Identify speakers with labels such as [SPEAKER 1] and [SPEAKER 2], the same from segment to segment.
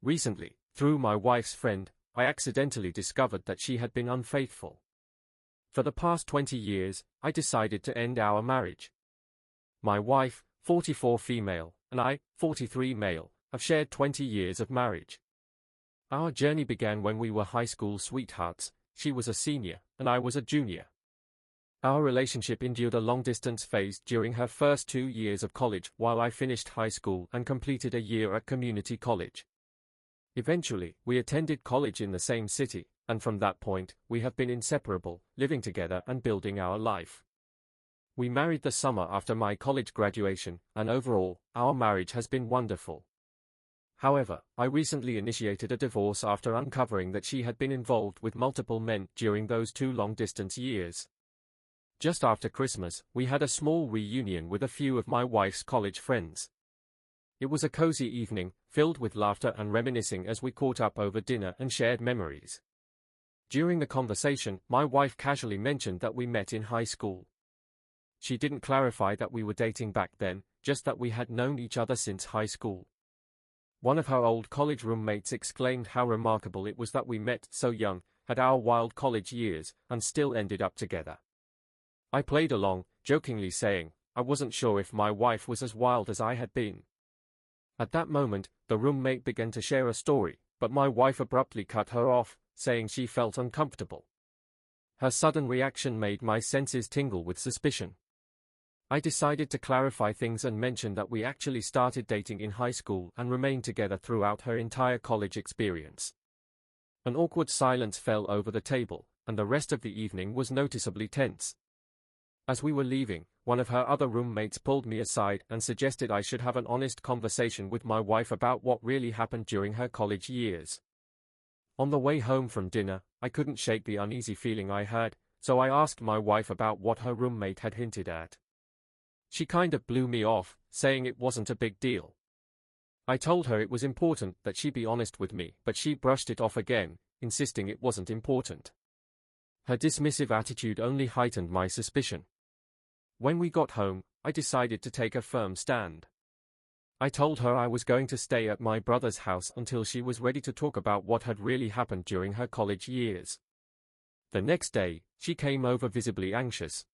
[SPEAKER 1] Recently, through my wife's friend, I accidentally discovered that she had been unfaithful. For the past 20 years, I decided to end our marriage. My wife, 44 female, and I, 43 male, have shared 20 years of marriage. Our journey began when we were high school sweethearts. She was a senior, and I was a junior. Our relationship endured a long-distance phase during her first 2 years of college while I finished high school and completed a year at community college. Eventually, we attended college in the same city, and from that point, we have been inseparable, living together and building our life. We married the summer after my college graduation, and overall, our marriage has been wonderful. However, I recently initiated a divorce after uncovering that she had been involved with multiple men during those 2 long-distance years. Just after Christmas, we had a small reunion with a few of my wife's college friends. It was a cozy evening, filled with laughter and reminiscing as we caught up over dinner and shared memories. During the conversation, my wife casually mentioned that we met in high school. She didn't clarify that we were dating back then, just that we had known each other since high school. One of her old college roommates exclaimed how remarkable it was that we met so young, had our wild college years, and still ended up together. I played along, jokingly saying, I wasn't sure if my wife was as wild as I had been. At that moment, the roommate began to share a story, but my wife abruptly cut her off, saying she felt uncomfortable. Her sudden reaction made my senses tingle with suspicion. I decided to clarify things and mention that we actually started dating in high school and remained together throughout her entire college experience. An awkward silence fell over the table, and the rest of the evening was noticeably tense. As we were leaving, one of her other roommates pulled me aside and suggested I should have an honest conversation with my wife about what really happened during her college years. On the way home from dinner, I couldn't shake the uneasy feeling I had, so I asked my wife about what her roommate had hinted at. She kind of blew me off, saying it wasn't a big deal. I told her it was important that she be honest with me, but she brushed it off again, insisting it wasn't important. Her dismissive attitude only heightened my suspicion. When we got home, I decided to take a firm stand. I told her I was going to stay at my brother's house until she was ready to talk about what had really happened during her college years. The next day, she came over visibly anxious.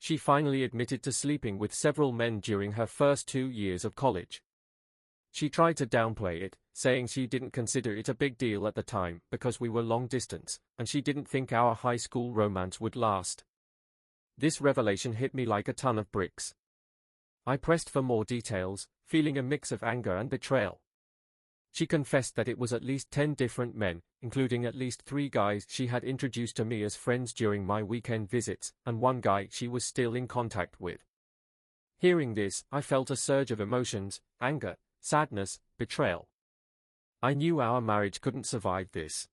[SPEAKER 1] She finally admitted to sleeping with several men during her first 2 years of college. She tried to downplay it, saying she didn't consider it a big deal at the time because we were long distance, and she didn't think our high school romance would last. This revelation hit me like a ton of bricks. I pressed for more details, feeling a mix of anger and betrayal. She confessed that it was at least 10 different men, including at least 3 guys she had introduced to me as friends during my weekend visits, and 1 guy she was still in contact with. Hearing this, I felt a surge of emotions: anger, sadness, betrayal. I knew our marriage couldn't survive this.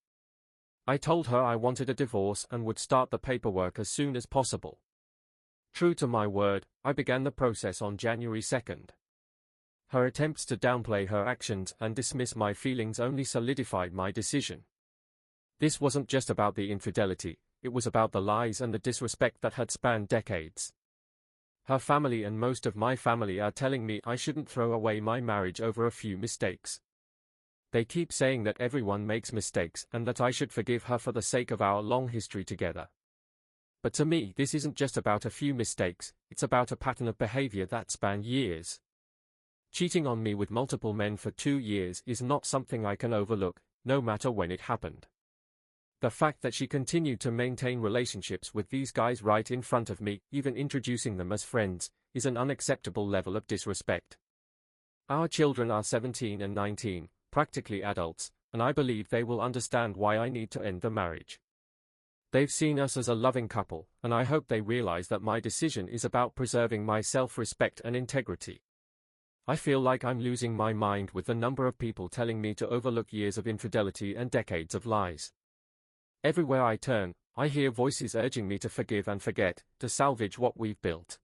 [SPEAKER 1] I told her I wanted a divorce and would start the paperwork as soon as possible. True to my word, I began the process on January 2nd. Her attempts to downplay her actions and dismiss my feelings only solidified my decision. This wasn't just about the infidelity, it was about the lies and the disrespect that had spanned decades. Her family and most of my family are telling me I shouldn't throw away my marriage over a few mistakes. They keep saying that everyone makes mistakes and that I should forgive her for the sake of our long history together. But to me, this isn't just about a few mistakes, it's about a pattern of behavior that spanned years. Cheating on me with multiple men for 2 years is not something I can overlook, no matter when it happened. The fact that she continued to maintain relationships with these guys right in front of me, even introducing them as friends, is an unacceptable level of disrespect. Our children are 17 and 19, practically adults, and I believe they will understand why I need to end the marriage. They've seen us as a loving couple, and I hope they realize that my decision is about preserving my self-respect and integrity. I feel like I'm losing my mind with the number of people telling me to overlook years of infidelity and decades of lies. Everywhere I turn, I hear voices urging me to forgive and forget, to salvage what we've built.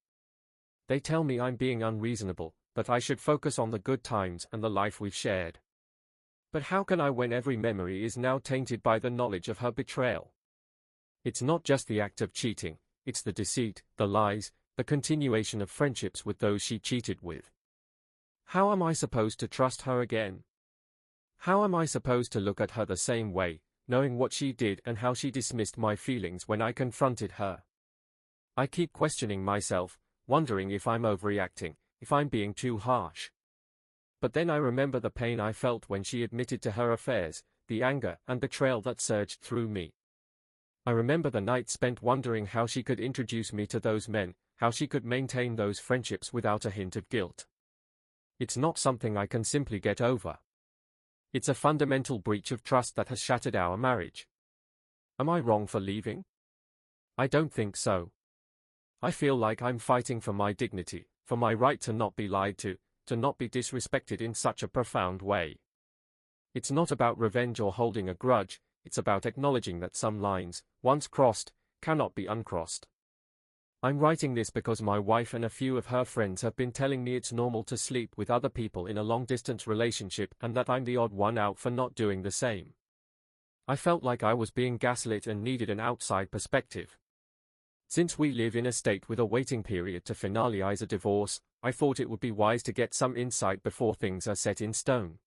[SPEAKER 1] They tell me I'm being unreasonable, that I should focus on the good times and the life we've shared. But how can I when every memory is now tainted by the knowledge of her betrayal? It's not just the act of cheating, it's the deceit, the lies, the continuation of friendships with those she cheated with. How am I supposed to trust her again? How am I supposed to look at her the same way, knowing what she did and how she dismissed my feelings when I confronted her? I keep questioning myself, wondering if I'm overreacting, if I'm being too harsh. But then I remember the pain I felt when she admitted to her affairs, the anger and betrayal that surged through me. I remember the night spent wondering how she could introduce me to those men, how she could maintain those friendships without a hint of guilt. It's not something I can simply get over. It's a fundamental breach of trust that has shattered our marriage. Am I wrong for leaving? I don't think so. I feel like I'm fighting for my dignity, for my right to not be lied to not be disrespected in such a profound way. It's not about revenge or holding a grudge, it's about acknowledging that some lines, once crossed, cannot be uncrossed. I'm writing this because my wife and a few of her friends have been telling me it's normal to sleep with other people in a long-distance relationship and that I'm the odd one out for not doing the same. I felt like I was being gaslit and needed an outside perspective. Since we live in a state with a waiting period to finalize a divorce, I thought it would be wise to get some insight before things are set in stone.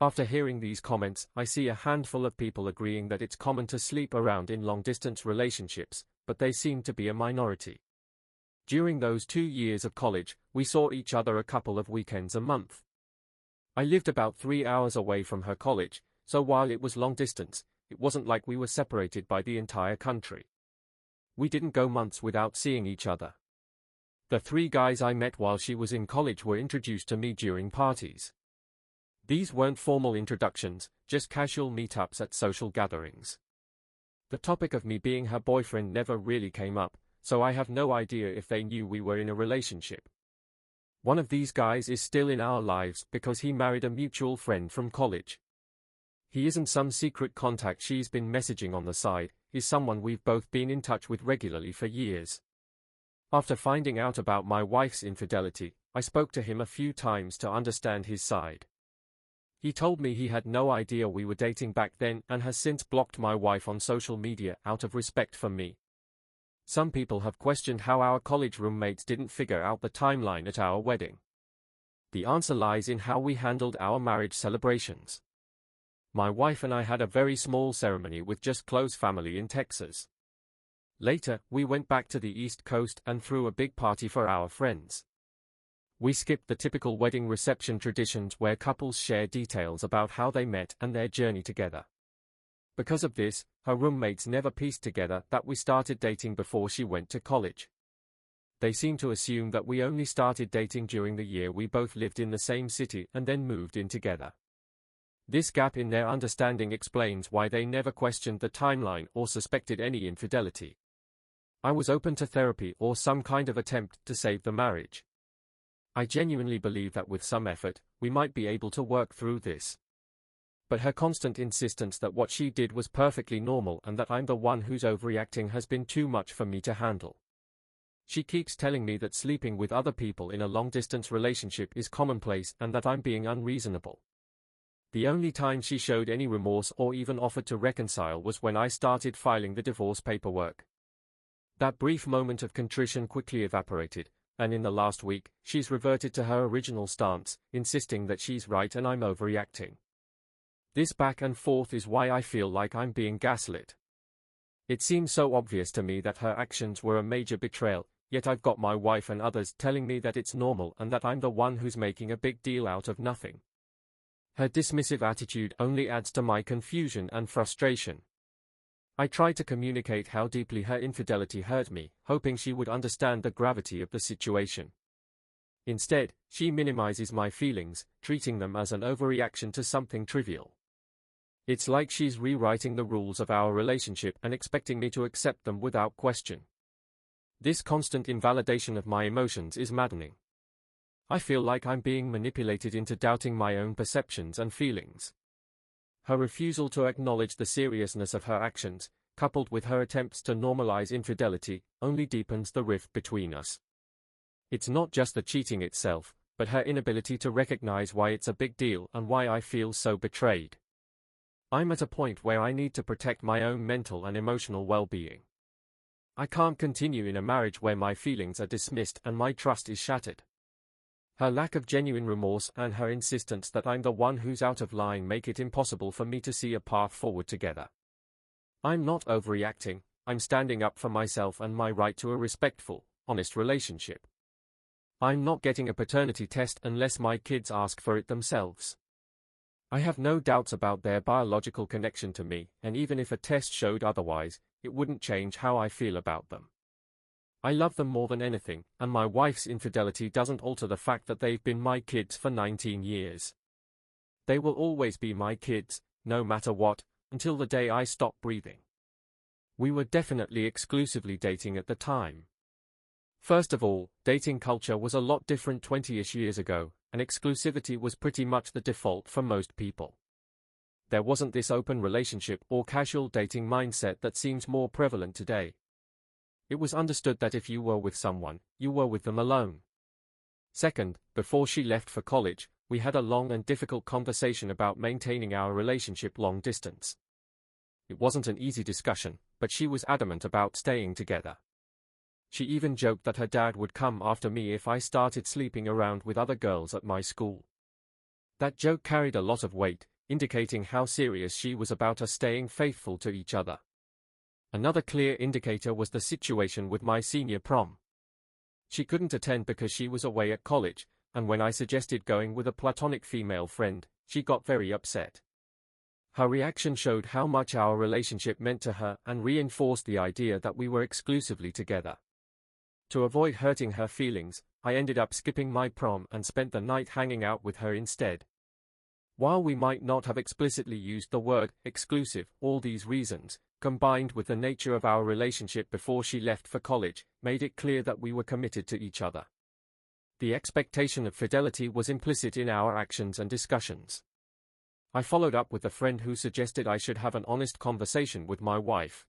[SPEAKER 1] After hearing these comments, I see a handful of people agreeing that it's common to sleep around in long-distance relationships, but they seem to be a minority. During those 2 years of college, we saw each other a couple of weekends a month. I lived about 3 hours away from her college, so while it was long distance, it wasn't like we were separated by the entire country. We didn't go months without seeing each other. The 3 guys I met while she was in college were introduced to me during parties. These weren't formal introductions, just casual meetups at social gatherings. The topic of me being her boyfriend never really came up, so I have no idea if they knew we were in a relationship. One of these guys is still in our lives because he married a mutual friend from college. He isn't some secret contact she's been messaging on the side, he's someone we've both been in touch with regularly for years. After finding out about my wife's infidelity, I spoke to him a few times to understand his side. He told me he had no idea we were dating back then and has since blocked my wife on social media out of respect for me. Some people have questioned how our college roommates didn't figure out the timeline at our wedding. The answer lies in how we handled our marriage celebrations. My wife and I had a very small ceremony with just close family in Texas. Later, we went back to the East Coast and threw a big party for our friends. We skipped the typical wedding reception traditions where couples share details about how they met and their journey together. Because of this, her roommates never pieced together that we started dating before she went to college. They seem to assume that we only started dating during the year we both lived in the same city and then moved in together. This gap in their understanding explains why they never questioned the timeline or suspected any infidelity. I was open to therapy or some kind of attempt to save the marriage. I genuinely believe that with some effort, we might be able to work through this. But her constant insistence that what she did was perfectly normal and that I'm the one who's overreacting has been too much for me to handle. She keeps telling me that sleeping with other people in a long-distance relationship is commonplace and that I'm being unreasonable. The only time she showed any remorse or even offered to reconcile was when I started filing the divorce paperwork. That brief moment of contrition quickly evaporated, and in the last week, she's reverted to her original stance, insisting that she's right and I'm overreacting. This back and forth is why I feel like I'm being gaslit. It seems so obvious to me that her actions were a major betrayal, yet I've got my wife and others telling me that it's normal and that I'm the one who's making a big deal out of nothing. Her dismissive attitude only adds to my confusion and frustration. I tried to communicate how deeply her infidelity hurt me, hoping she would understand the gravity of the situation. Instead, she minimizes my feelings, treating them as an overreaction to something trivial. It's like she's rewriting the rules of our relationship and expecting me to accept them without question. This constant invalidation of my emotions is maddening. I feel like I'm being manipulated into doubting my own perceptions and feelings. Her refusal to acknowledge the seriousness of her actions, coupled with her attempts to normalize infidelity, only deepens the rift between us. It's not just the cheating itself, but her inability to recognize why it's a big deal and why I feel so betrayed. I'm at a point where I need to protect my own mental and emotional well-being. I can't continue in a marriage where my feelings are dismissed and my trust is shattered. Her lack of genuine remorse and her insistence that I'm the one who's out of line make it impossible for me to see a path forward together. I'm not overreacting, I'm standing up for myself and my right to a respectful, honest relationship. I'm not getting a paternity test unless my kids ask for it themselves. I have no doubts about their biological connection to me, and even if a test showed otherwise, it wouldn't change how I feel about them. I love them more than anything, and my wife's infidelity doesn't alter the fact that they've been my kids for 19 years. They will always be my kids, no matter what, until the day I stop breathing. We were definitely exclusively dating at the time. First of all, dating culture was a lot different 20-ish years ago, and exclusivity was pretty much the default for most people. There wasn't this open relationship or casual dating mindset that seems more prevalent today. It was understood that if you were with someone, you were with them alone. Second, before she left for college, we had a long and difficult conversation about maintaining our relationship long distance. It wasn't an easy discussion, but she was adamant about staying together. She even joked that her dad would come after me if I started sleeping around with other girls at my school. That joke carried a lot of weight, indicating how serious she was about us staying faithful to each other. Another clear indicator was the situation with my senior prom. She couldn't attend because she was away at college, and when I suggested going with a platonic female friend, she got very upset. Her reaction showed how much our relationship meant to her and reinforced the idea that we were exclusively together. To avoid hurting her feelings, I ended up skipping my prom and spent the night hanging out with her instead. While we might not have explicitly used the word exclusive, all these reasons, combined with the nature of our relationship before she left for college, made it clear that we were committed to each other. The expectation of fidelity was implicit in our actions and discussions. I followed up with a friend who suggested I should have an honest conversation with my wife.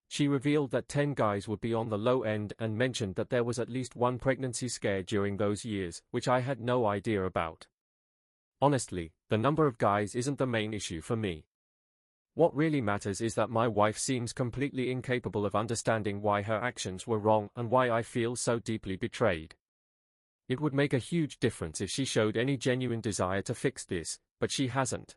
[SPEAKER 1] She revealed that 10 guys would be on the low end and mentioned that there was at least one pregnancy scare during those years, which I had no idea about. Honestly, the number of guys isn't the main issue for me. What really matters is that my wife seems completely incapable of understanding why her actions were wrong and why I feel so deeply betrayed. It would make a huge difference if she showed any genuine desire to fix this, but she hasn't.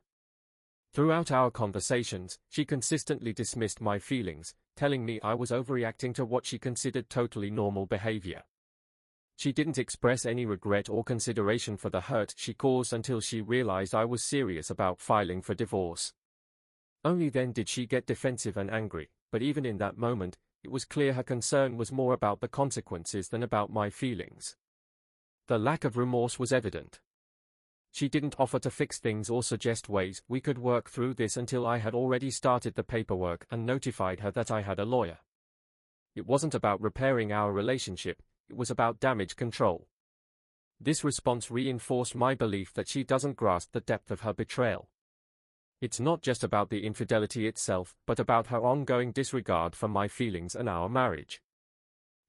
[SPEAKER 1] Throughout our conversations, she consistently dismissed my feelings, telling me I was overreacting to what she considered totally normal behavior. She didn't express any regret or consideration for the hurt she caused until she realized I was serious about filing for divorce. Only then did she get defensive and angry, but even in that moment, it was clear her concern was more about the consequences than about my feelings. The lack of remorse was evident. She didn't offer to fix things or suggest ways we could work through this until I had already started the paperwork and notified her that I had a lawyer. It wasn't about repairing our relationship, it was about damage control. This response reinforced my belief that she doesn't grasp the depth of her betrayal. It's not just about the infidelity itself, but about her ongoing disregard for my feelings and our marriage.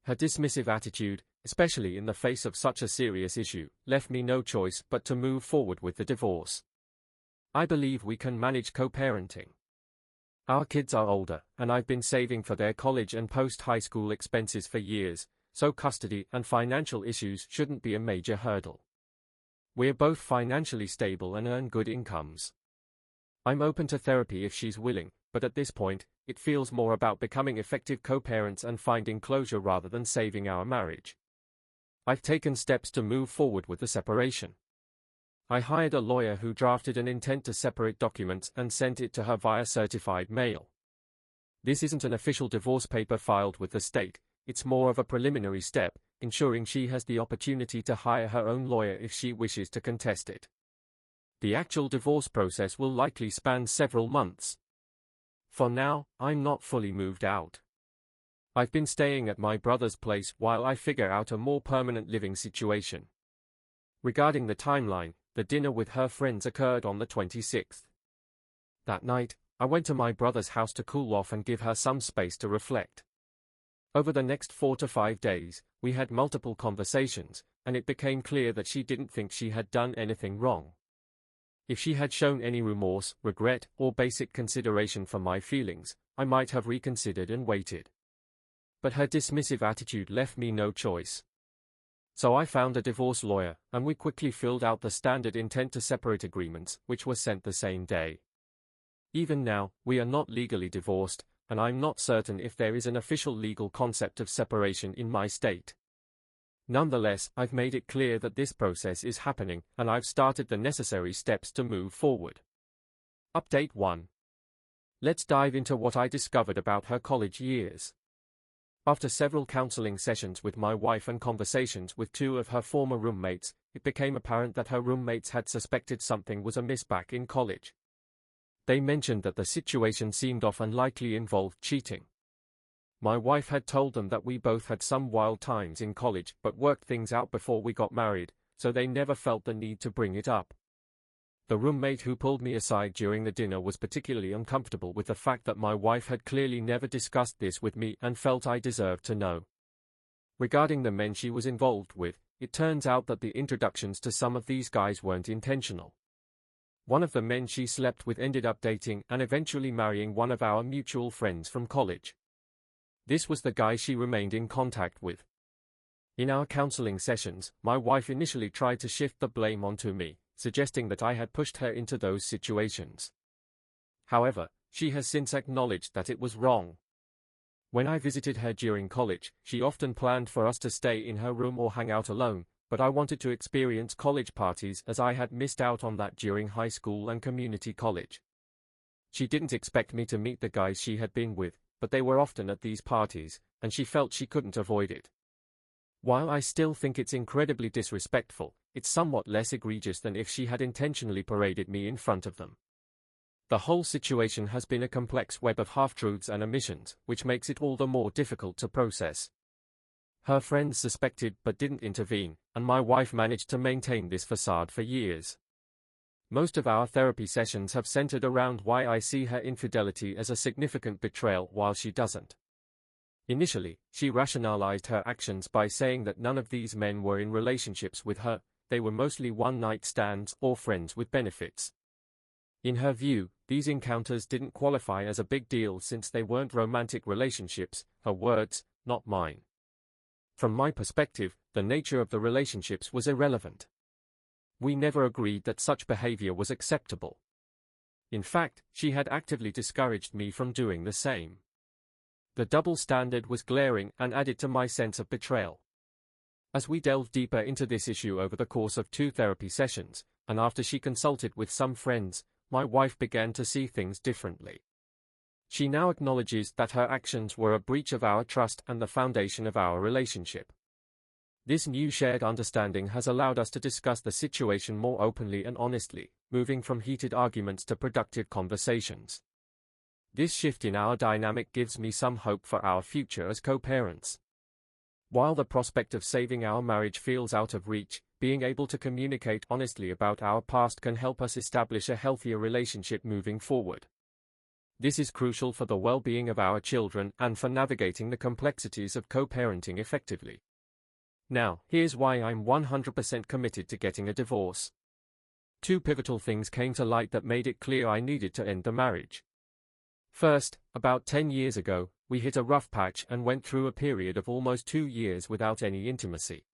[SPEAKER 1] Her dismissive attitude, especially in the face of such a serious issue, left me no choice but to move forward with the divorce. I believe we can manage co-parenting. Our kids are older, and I've been saving for their college and post-high school expenses for years, so custody and financial issues shouldn't be a major hurdle. We're both financially stable and earn good incomes. I'm open to therapy if she's willing, but at this point, it feels more about becoming effective co-parents and finding closure rather than saving our marriage. I've taken steps to move forward with the separation. I hired a lawyer who drafted an intent to separate documents and sent it to her via certified mail. This isn't an official divorce paper filed with the state, it's more of a preliminary step, ensuring she has the opportunity to hire her own lawyer if she wishes to contest it. The actual divorce process will likely span several months. For now, I'm not fully moved out. I've been staying at my brother's place while I figure out a more permanent living situation. Regarding the timeline, the dinner with her friends occurred on the 26th. That night, I went to my brother's house to cool off and give her some space to reflect. Over the next 4 to 5 days, we had multiple conversations, and it became clear that she didn't think she had done anything wrong. If she had shown any remorse, regret, or basic consideration for my feelings, I might have reconsidered and waited. But her dismissive attitude left me no choice. So I found a divorce lawyer, and we quickly filled out the standard intent to separate agreements, which were sent the same day. Even now, we are not legally divorced, and I'm not certain if there is an official legal concept of separation in my state. Nonetheless, I've made it clear that this process is happening, and I've started the necessary steps to move forward. Update 1. Let's dive into what I discovered about her college years. After several counseling sessions with my wife and conversations with 2 of her former roommates, it became apparent that her roommates had suspected something was amiss back in college. They mentioned that the situation seemed off and likely involved cheating. My wife had told them that we both had some wild times in college but worked things out before we got married, so they never felt the need to bring it up. The roommate who pulled me aside during the dinner was particularly uncomfortable with the fact that my wife had clearly never discussed this with me and felt I deserved to know. Regarding the men she was involved with, it turns out that the introductions to some of these guys weren't intentional. One of the men she slept with ended up dating and eventually marrying one of our mutual friends from college. This was the guy she remained in contact with. In our counseling sessions, my wife initially tried to shift the blame onto me, suggesting that I had pushed her into those situations. However, she has since acknowledged that it was wrong. When I visited her during college, she often planned for us to stay in her room or hang out alone, but I wanted to experience college parties as I had missed out on that during high school and community college. She didn't expect me to meet the guys she had been with, but they were often at these parties, and she felt she couldn't avoid it. While I still think it's incredibly disrespectful, it's somewhat less egregious than if she had intentionally paraded me in front of them. The whole situation has been a complex web of half-truths and omissions, which makes it all the more difficult to process. Her friends suspected but didn't intervene, and my wife managed to maintain this facade for years. Most of our therapy sessions have centered around why I see her infidelity as a significant betrayal while she doesn't. Initially, she rationalized her actions by saying that none of these men were in relationships with her, they were mostly one-night stands or friends with benefits. In her view, these encounters didn't qualify as a big deal since they weren't romantic relationships, her words, not mine. From my perspective, the nature of the relationships was irrelevant. We never agreed that such behavior was acceptable. In fact, she had actively discouraged me from doing the same. The double standard was glaring and added to my sense of betrayal. As we delved deeper into this issue over the course of 2 therapy sessions, and after she consulted with some friends, my wife began to see things differently. She now acknowledges that her actions were a breach of our trust and the foundation of our relationship. This new shared understanding has allowed us to discuss the situation more openly and honestly, moving from heated arguments to productive conversations. This shift in our dynamic gives me some hope for our future as co-parents. While the prospect of saving our marriage feels out of reach, being able to communicate honestly about our past can help us establish a healthier relationship moving forward. This is crucial for the well-being of our children and for navigating the complexities of co-parenting effectively. Now, here's why I'm 100% committed to getting a divorce. 2 pivotal things came to light that made it clear I needed to end the marriage. First, about 10 years ago, we hit a rough patch and went through a period of almost 2 years without any intimacy.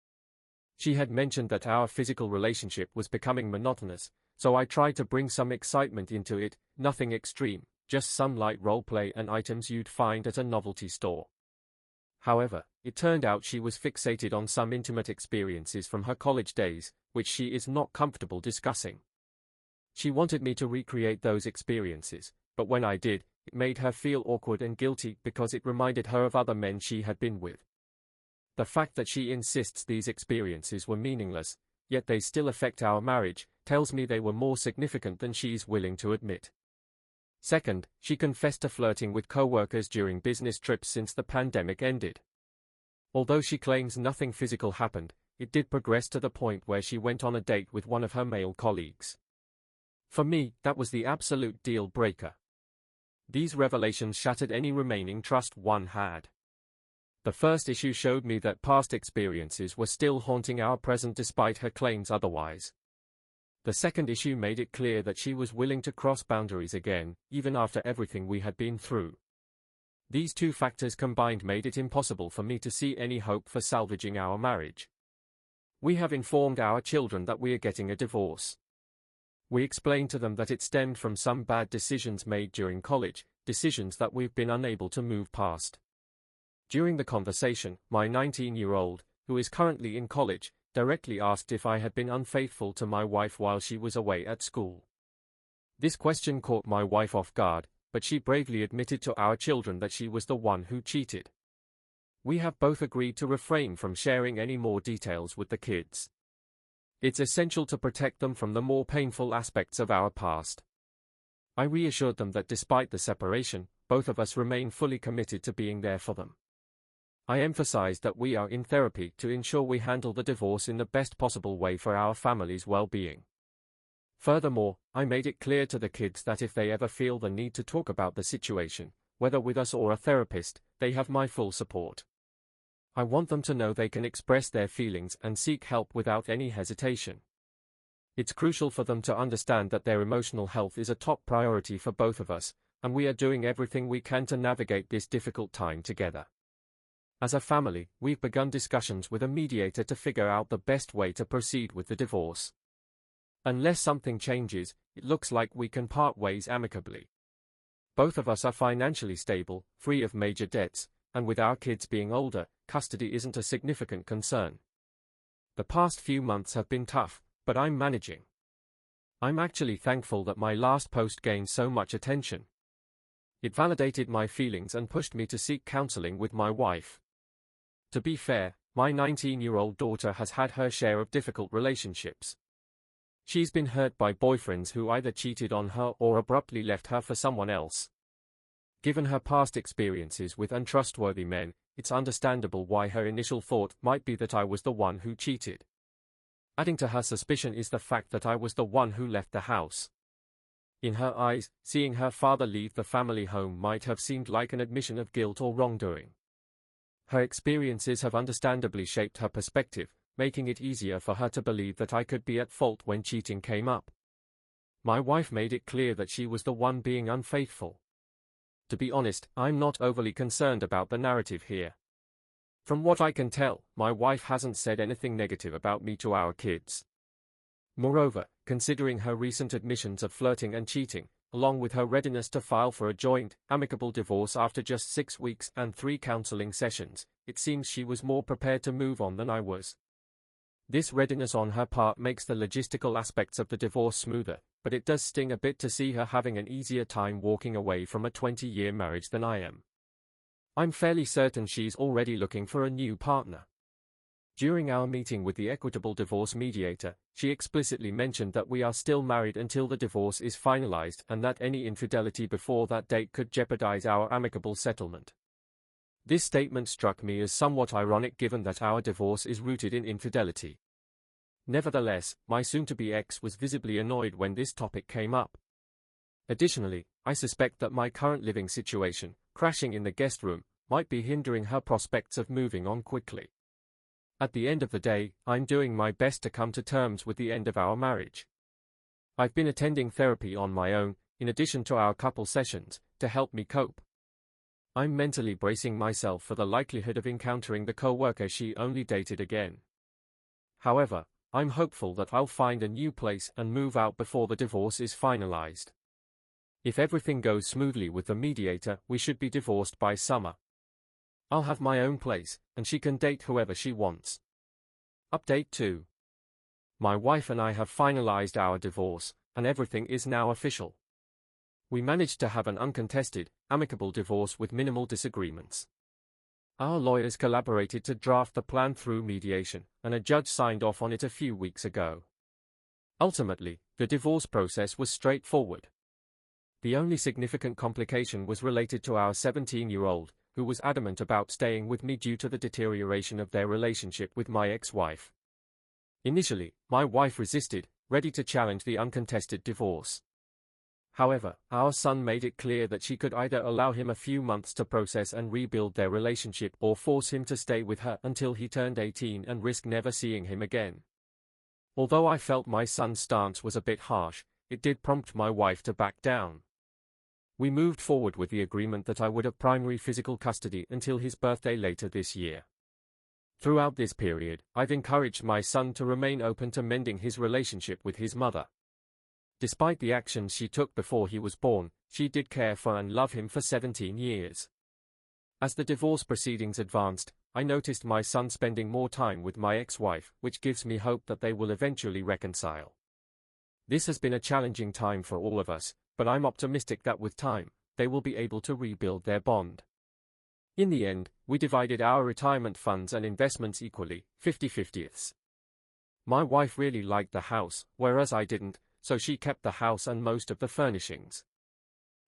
[SPEAKER 1] She had mentioned that our physical relationship was becoming monotonous, so I tried to bring some excitement into it, nothing extreme, just some light role-play and items you'd find at a novelty store. However, it turned out she was fixated on some intimate experiences from her college days, which she is not comfortable discussing. She wanted me to recreate those experiences, but when I did, it made her feel awkward and guilty because it reminded her of other men she had been with. The fact that she insists these experiences were meaningless, yet they still affect our marriage, tells me they were more significant than she's willing to admit. Second, she confessed to flirting with co-workers during business trips since the pandemic ended. Although she claims nothing physical happened, it did progress to the point where she went on a date with one of her male colleagues. For me, that was the absolute deal breaker. These revelations shattered any remaining trust one had. The first issue showed me that past experiences were still haunting our present despite her claims otherwise. The second issue made it clear that she was willing to cross boundaries again, even after everything we had been through. These 2 factors combined made it impossible for me to see any hope for salvaging our marriage. We have informed our children that we are getting a divorce. We explained to them that it stemmed from some bad decisions made during college, decisions that we've been unable to move past. During the conversation, my 19-year-old, who is currently in college, directly asked if I had been unfaithful to my wife while she was away at school. This question caught my wife off guard, but she bravely admitted to our children that she was the one who cheated. We have both agreed to refrain from sharing any more details with the kids. It's essential to protect them from the more painful aspects of our past. I reassured them that despite the separation, both of us remain fully committed to being there for them. I emphasized that we are in therapy to ensure we handle the divorce in the best possible way for our family's well-being. Furthermore, I made it clear to the kids that if they ever feel the need to talk about the situation, whether with us or a therapist, they have my full support. I want them to know they can express their feelings and seek help without any hesitation. It's crucial for them to understand that their emotional health is a top priority for both of us, and we are doing everything we can to navigate this difficult time together. As a family, we've begun discussions with a mediator to figure out the best way to proceed with the divorce. Unless something changes, it looks like we can part ways amicably. Both of us are financially stable, free of major debts, and with our kids being older, custody isn't a significant concern. The past few months have been tough, but I'm managing. I'm actually thankful that my last post gained so much attention. It validated my feelings and pushed me to seek counseling with my wife. To be fair, my 19-year-old daughter has had her share of difficult relationships. She's been hurt by boyfriends who either cheated on her or abruptly left her for someone else. Given her past experiences with untrustworthy men, it's understandable why her initial thought might be that I was the one who cheated. Adding to her suspicion is the fact that I was the one who left the house. In her eyes, seeing her father leave the family home might have seemed like an admission of guilt or wrongdoing. Her experiences have understandably shaped her perspective, making it easier for her to believe that I could be at fault when cheating came up. My wife made it clear that she was the one being unfaithful. To be honest, I'm not overly concerned about the narrative here. From what I can tell, my wife hasn't said anything negative about me to our kids. Moreover, considering her recent admissions of flirting and cheating, along with her readiness to file for a joint, amicable divorce after just 6 weeks and 3 counseling sessions, it seems she was more prepared to move on than I was. This readiness on her part makes the logistical aspects of the divorce smoother, but it does sting a bit to see her having an easier time walking away from a 20-year marriage than I am. I'm fairly certain she's already looking for a new partner. During our meeting with the equitable divorce mediator, she explicitly mentioned that we are still married until the divorce is finalized and that any infidelity before that date could jeopardize our amicable settlement. This statement struck me as somewhat ironic given that our divorce is rooted in infidelity. Nevertheless, my soon-to-be ex was visibly annoyed when this topic came up. Additionally, I suspect that my current living situation, crashing in the guest room, might be hindering her prospects of moving on quickly. At the end of the day, I'm doing my best to come to terms with the end of our marriage. I've been attending therapy on my own, in addition to our couple sessions, to help me cope. I'm mentally bracing myself for the likelihood of encountering the co-worker she only dated again. However, I'm hopeful that I'll find a new place and move out before the divorce is finalized. If everything goes smoothly with the mediator, we should be divorced by summer. I'll have my own place, and she can date whoever she wants. Update 2. My wife and I have finalized our divorce, and everything is now official. We managed to have an uncontested, amicable divorce with minimal disagreements. Our lawyers collaborated to draft the plan through mediation, and a judge signed off on it a few weeks ago. Ultimately, the divorce process was straightforward. The only significant complication was related to our 17-year-old, who was adamant about staying with me due to the deterioration of their relationship with my ex-wife. Initially, my wife resisted, ready to challenge the uncontested divorce. However, our son made it clear that she could either allow him a few months to process and rebuild their relationship or force him to stay with her until he turned 18 and risk never seeing him again. Although I felt my son's stance was a bit harsh, it did prompt my wife to back down. We moved forward with the agreement that I would have primary physical custody until his birthday later this year. Throughout this period, I've encouraged my son to remain open to mending his relationship with his mother. Despite the actions she took before he was born, she did care for and love him for 17 years. As the divorce proceedings advanced, I noticed my son spending more time with my ex-wife, which gives me hope that they will eventually reconcile. This has been a challenging time for all of us, but I'm optimistic that with time, they will be able to rebuild their bond. In the end, we divided our retirement funds and investments equally, 50-50ths. My wife really liked the house, whereas I didn't, so she kept the house and most of the furnishings.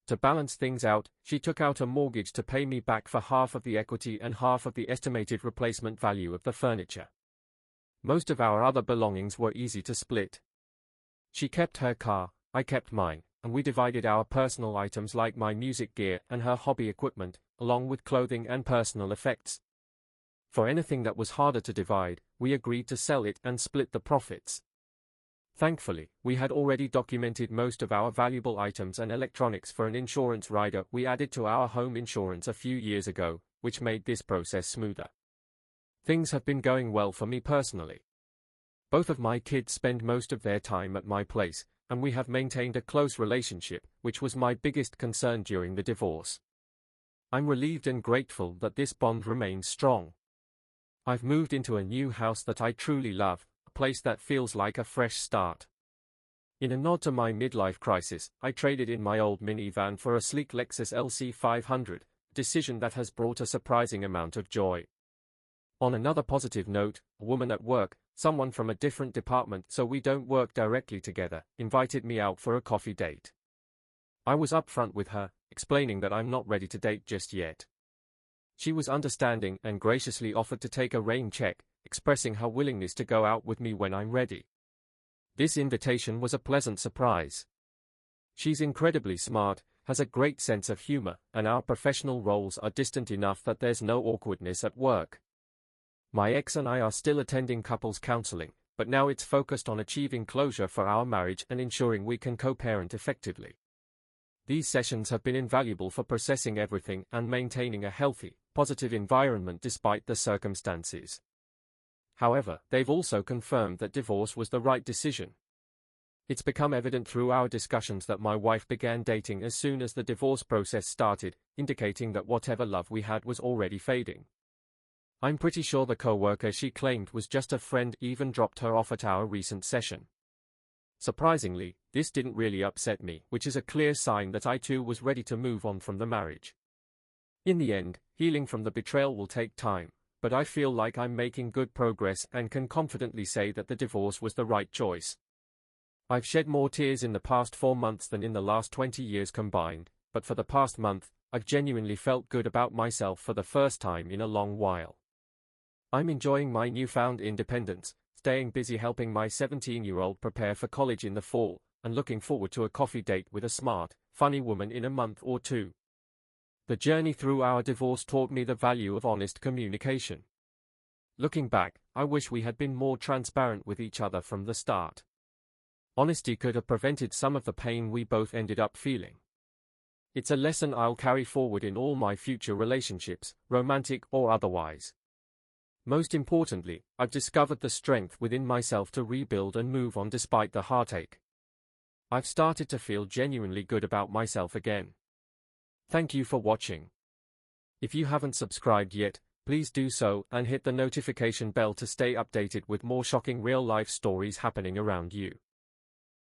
[SPEAKER 1] To balance things out, she took out a mortgage to pay me back for half of the equity and half of the estimated replacement value of the furniture. Most of our other belongings were easy to split. She kept her car, I kept mine, and we divided our personal items like my music gear and her hobby equipment, along with clothing and personal effects. For anything that was harder to divide, we agreed to sell it and split the profits. Thankfully, we had already documented most of our valuable items and electronics for an insurance rider we added to our home insurance a few years ago, which made this process smoother. Things have been going well for me personally. Both of my kids spend most of their time at my place, and we have maintained a close relationship, which was my biggest concern during the divorce. I'm relieved and grateful that this bond remains strong. I've moved into a new house that I truly love, a place that feels like a fresh start. In a nod to my midlife crisis, I traded in my old minivan for a sleek Lexus LC500, a decision that has brought a surprising amount of joy. On another positive note, a woman at work, someone from a different department so we don't work directly together, invited me out for a coffee date. I was upfront with her, explaining that I'm not ready to date just yet. She was understanding and graciously offered to take a rain check, expressing her willingness to go out with me when I'm ready. This invitation was a pleasant surprise. She's incredibly smart, has a great sense of humor, and our professional roles are distant enough that there's no awkwardness at work. My ex and I are still attending couples counseling, but now it's focused on achieving closure for our marriage and ensuring we can co-parent effectively. These sessions have been invaluable for processing everything and maintaining a healthy, positive environment despite the circumstances. However, they've also confirmed that divorce was the right decision. It's become evident through our discussions that my wife began dating as soon as the divorce process started, indicating that whatever love we had was already fading. I'm pretty sure the co-worker she claimed was just a friend even dropped her off at our recent session. Surprisingly, this didn't really upset me, which is a clear sign that I too was ready to move on from the marriage. In the end, healing from the betrayal will take time, but I feel like I'm making good progress and can confidently say that the divorce was the right choice. I've shed more tears in the past 4 months than in the last 20 years combined, but for the past month, I've genuinely felt good about myself for the first time in a long while. I'm enjoying my newfound independence, staying busy helping my 17-year-old prepare for college in the fall, and looking forward to a coffee date with a smart, funny woman in a month or two. The journey through our divorce taught me the value of honest communication. Looking back, I wish we had been more transparent with each other from the start. Honesty could have prevented some of the pain we both ended up feeling. It's a lesson I'll carry forward in all my future relationships, romantic or otherwise. Most importantly, I've discovered the strength within myself to rebuild and move on despite the heartache. I've started to feel genuinely good about myself again. Thank you for watching. If you haven't subscribed yet, please do so and hit the notification bell to stay updated with more shocking real-life stories happening around you.